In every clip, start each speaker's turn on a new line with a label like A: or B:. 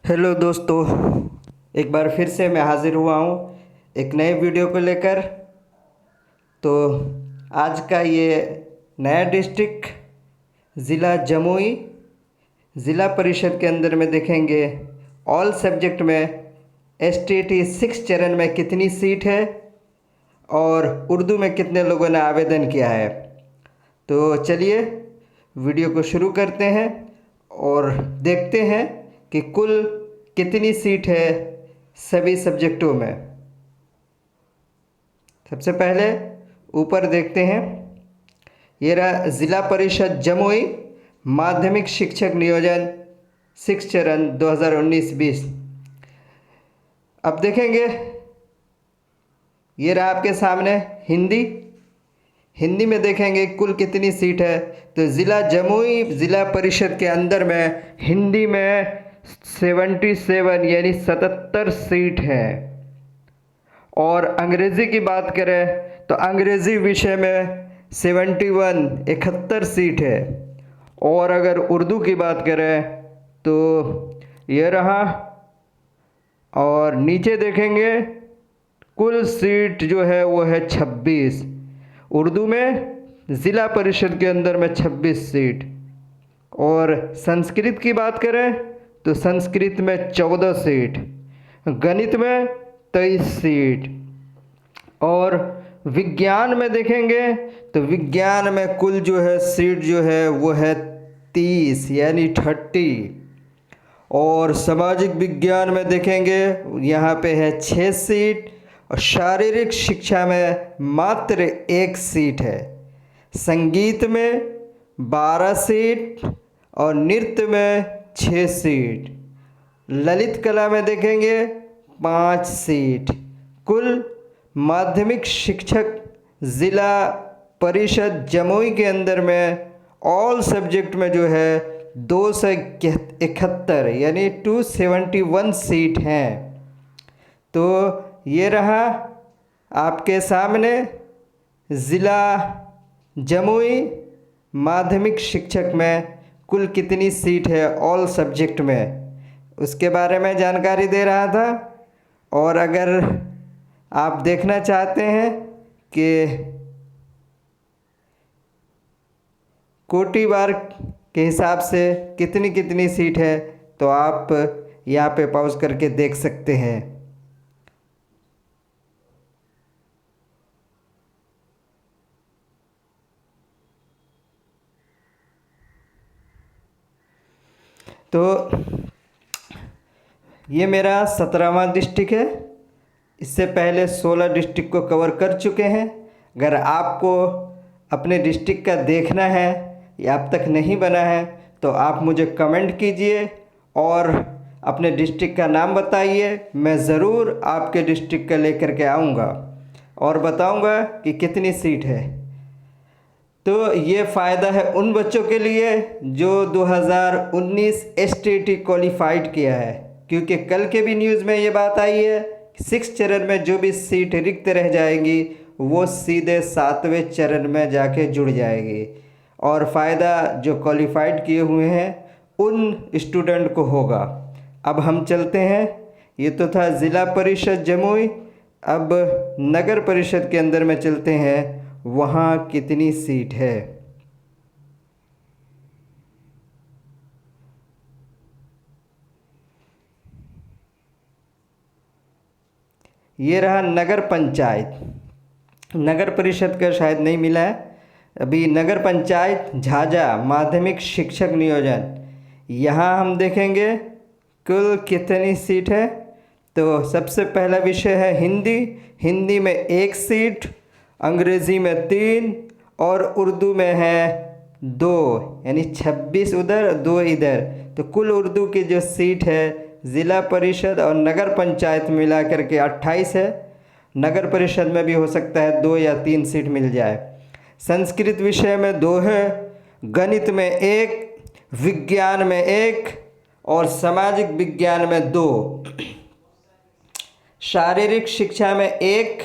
A: Hello दोस्तों, एक बार फिर से मैं हाज़िर हुआ हूँ एक नए वीडियो को लेकर। तो आज का ये नया डिस्ट्रिक्ट ज़िला जमुई ज़िला परिषद के अंदर में देखेंगे ऑल सब्जेक्ट में एसटीटी 6 चरण में कितनी सीट है और उर्दू में कितने लोगों ने आवेदन किया है। तो चलिए वीडियो को शुरू करते हैं और देखते हैं कि कुल कितनी सीट है सभी सब्जेक्टों में। सबसे पहले ऊपर देखते हैं, ये रहा ज़िला परिषद जमुई माध्यमिक शिक्षक नियोजन 6 चरण 2019-20। अब देखेंगे, ये रहा आपके सामने हिंदी में देखेंगे कुल कितनी सीट है। तो ज़िला जमुई ज़िला परिषद के अंदर में हिंदी में 77 यानी 77 सीट है। और अंग्रेज़ी की बात करें तो अंग्रेज़ी विषय में 71 71 सीट है। और अगर उर्दू की बात करें तो ये रहा, और नीचे देखेंगे कुल सीट जो है वो है 26। उर्दू में ज़िला परिषद के अंदर में 26 सीट। और संस्कृत की बात करें तो संस्कृत में 14 सीट, गणित में 23 सीट। और विज्ञान में देखेंगे तो विज्ञान में कुल जो है सीट जो है वो है 30 यानी 30। और सामाजिक विज्ञान में देखेंगे यहाँ पे है 6 सीट। और शारीरिक शिक्षा में मात्र 1 सीट है। संगीत में 12 सीट और नृत्य में 6 सीट। ललित कला में देखेंगे 5 सीट। कुल माध्यमिक शिक्षक ज़िला परिषद जमुई के अंदर में ऑल सब्जेक्ट में जो है 271 यानी 271 सीट हैं। तो ये रहा आपके सामने ज़िला जमुई माध्यमिक शिक्षक में कुल कितनी सीट है ऑल सब्जेक्ट में, उसके बारे में जानकारी दे रहा था। और अगर आप देखना चाहते हैं कि कोटि बार के हिसाब से कितनी कितनी सीट है तो आप यहाँ पे पॉज करके देख सकते हैं। तो ये मेरा 17वां डिस्ट्रिक्ट है। इससे पहले 16 डिस्ट्रिक्ट को कवर कर चुके हैं। अगर आपको अपने डिस्ट्रिक्ट का देखना है या अब तक नहीं बना है तो आप मुझे कमेंट कीजिए और अपने डिस्ट्रिक्ट का नाम बताइए। मैं ज़रूर आपके डिस्ट्रिक्ट का लेकर के आऊँगा और बताऊँगा कि कितनी सीट है। तो ये फ़ायदा है उन बच्चों के लिए जो 2019 एसटीटी क्वालिफाइड किया है, क्योंकि कल के भी न्यूज़ में ये बात आई है 6 चरण में जो भी सीट रिक्त रह जाएंगी वो सीधे 7वें चरण में जाके जुड़ जाएगी। और फ़ायदा जो क्वालिफाइड किए हुए हैं उन स्टूडेंट को होगा। अब हम चलते हैं, ये तो था ज़िला परिषद जमुई। अब नगर परिषद के अंदर में चलते हैं, वहाँ कितनी सीट है। ये रहा नगर पंचायत। नगर परिषद का शायद नहीं मिला है अभी। नगर पंचायत झाझा माध्यमिक शिक्षक नियोजन, यहाँ हम देखेंगे कुल कितनी सीट है। तो सबसे पहला विषय है हिंदी में 1 सीट, अंग्रेज़ी में 3 और उर्दू में है 2 यानी 26 उधर 2 इधर। तो कुल उर्दू की जो सीट है ज़िला परिषद और नगर पंचायत मिला करके 28 है। नगर परिषद में भी हो सकता है 2 या 3 सीट मिल जाए। संस्कृत विषय में 2 है, गणित में 1, विज्ञान में 1 और सामाजिक विज्ञान में 2। शारीरिक शिक्षा में 1,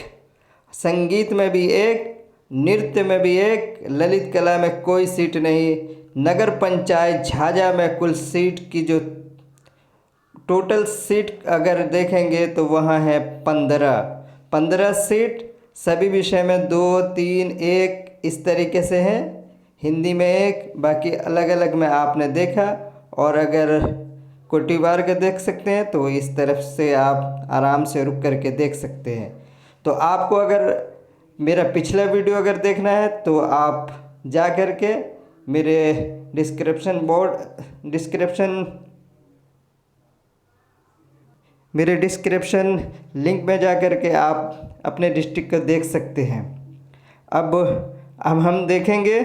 A: संगीत में भी 1, नृत्य में भी 1, ललित कला में कोई सीट नहीं। नगर पंचायत झाझा में कुल सीट की जो टोटल सीट अगर देखेंगे तो वहाँ है 15 सीट। सभी विषय में 2, 3, 1 इस तरीके से है। हिंदी में 1, बाकी अलग अलग में आपने देखा। और अगर कोटि बार के देख सकते हैं तो इस तरफ से आप आराम से रुक करके देख सकते हैं। तो आपको अगर मेरा पिछला वीडियो अगर देखना है तो आप जा कर के मेरे डिस्क्रिप्शन लिंक में जा कर के आप अपने डिस्ट्रिक्ट को देख सकते हैं। अब हम देखेंगे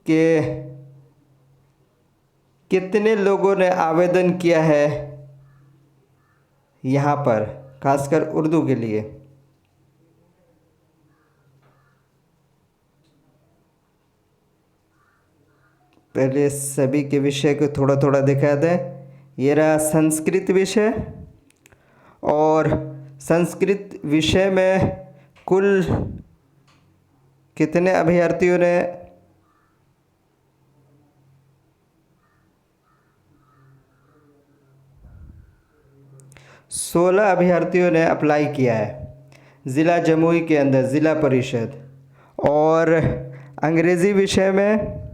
A: कि कितने लोगों ने आवेदन किया है यहाँ पर, खासकर उर्दू के लिए। पहले सभी के विषय को थोड़ा थोड़ा दिखा दें। ये रहा संस्कृत विषय, और संस्कृत विषय में कुल कितने अभ्यर्थियों ने 16 अभ्यर्थियों ने अप्लाई किया है ज़िला जमुई के अंदर, ज़िला परिषद। और अंग्रेज़ी विषय में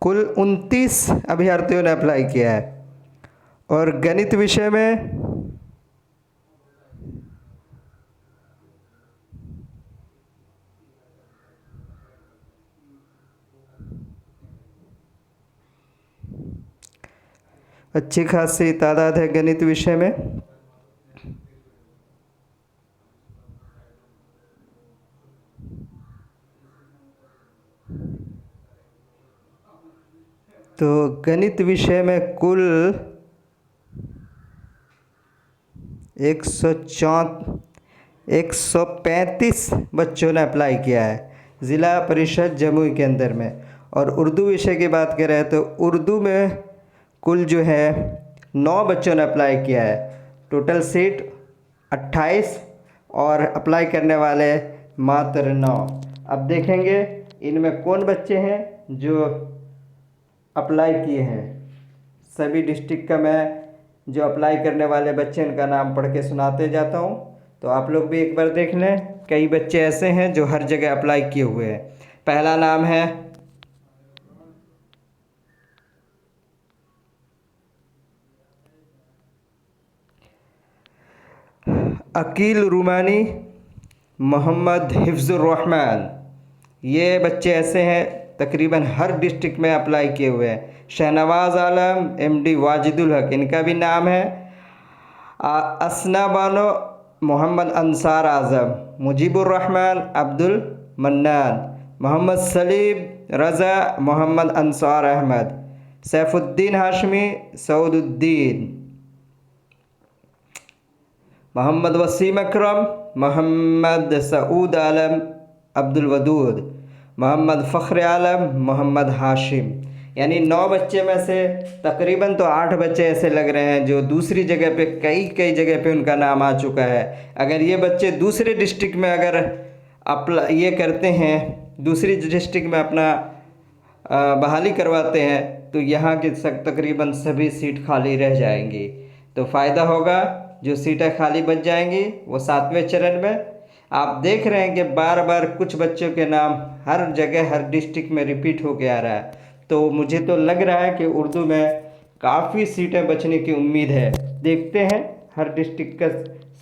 A: कुल 29 अभ्यर्थियों ने अप्लाई किया है। और गणित विषय में अच्छी खासी तादाद है गणित विषय में। तो गणित विषय में कुल 135 बच्चों ने अप्लाई किया है ज़िला परिषद जमुई के अंदर में। और उर्दू विषय की बात करें तो उर्दू में कुल जो है 9 बच्चों ने अप्लाई किया है। टोटल सीट 28 और अप्लाई करने वाले मात्र 9। अब देखेंगे इनमें कौन बच्चे हैं जो अप्लाई किए हैं। सभी डिस्ट्रिक्ट का मैं जो अप्लाई करने वाले बच्चे उनका नाम पढ़ के सुनाते जाता हूँ, तो आप लोग भी एक बार देख लें। कई बच्चे ऐसे हैं जो हर जगह अप्लाई किए हुए हैं। पहला नाम है अकील रुमानी, मोहम्मद हिफ्जुर रहमान। ये बच्चे ऐसे हैं तकरीबन हर डिस्ट्रिक्ट में अप्लाई किए हुए हैं। शहनवाज आलम, MD वाजिदुल हक, इनका भी नाम है। असना बानो, मोहम्मद अंसार आज़म, मुजीबुर रहमान, अब्दुल मन्नान, मोहम्मद सलीम रज़ा, मोहम्मद अंसार अहमद, सैफुद्दीन हाशमी, सऊदुद्दीन, मोहम्मद वसीम अकरम, मोहम्मद सऊद आलम, अब्दुल वदूद, मोहम्मद फ़ख्र आलम, मोहम्मद हाशिम। यानी 9 बच्चे में से तकरीबन तो 8 बच्चे ऐसे लग रहे हैं जो दूसरी जगह पे, कई जगह पे उनका नाम आ चुका है। अगर ये बच्चे दूसरे डिस्ट्रिक्ट में अगर ये करते हैं, दूसरी डिस्ट्रिक्ट में अपना बहाली करवाते हैं, तो यहाँ की तकरीबन सभी सीट खाली रह जाएंगी। तो फ़ायदा होगा, जो सीटें खाली बच जाएंगी वो 7वें चरण में। आप देख रहे हैं कि बार बार कुछ बच्चों के नाम हर जगह, हर डिस्ट्रिक्ट में रिपीट होके आ रहा है। तो मुझे तो लग रहा है कि उर्दू में काफ़ी सीटें बचने की उम्मीद है। देखते हैं, हर डिस्ट्रिक्ट का,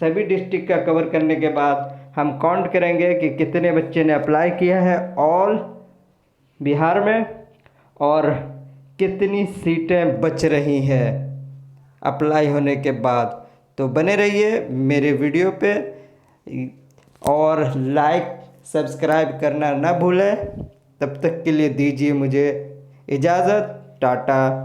A: सभी डिस्ट्रिक्ट का कवर करने के बाद हम काउंट करेंगे कि कितने बच्चे ने अप्लाई किया है ऑल बिहार में, और कितनी सीटें बच रही हैं अप्लाई होने के बाद। तो बने रहिए मेरे वीडियो पे, और लाइक सब्सक्राइब करना ना भूलें। तब तक के लिए दीजिए मुझे इजाज़त। टाटा।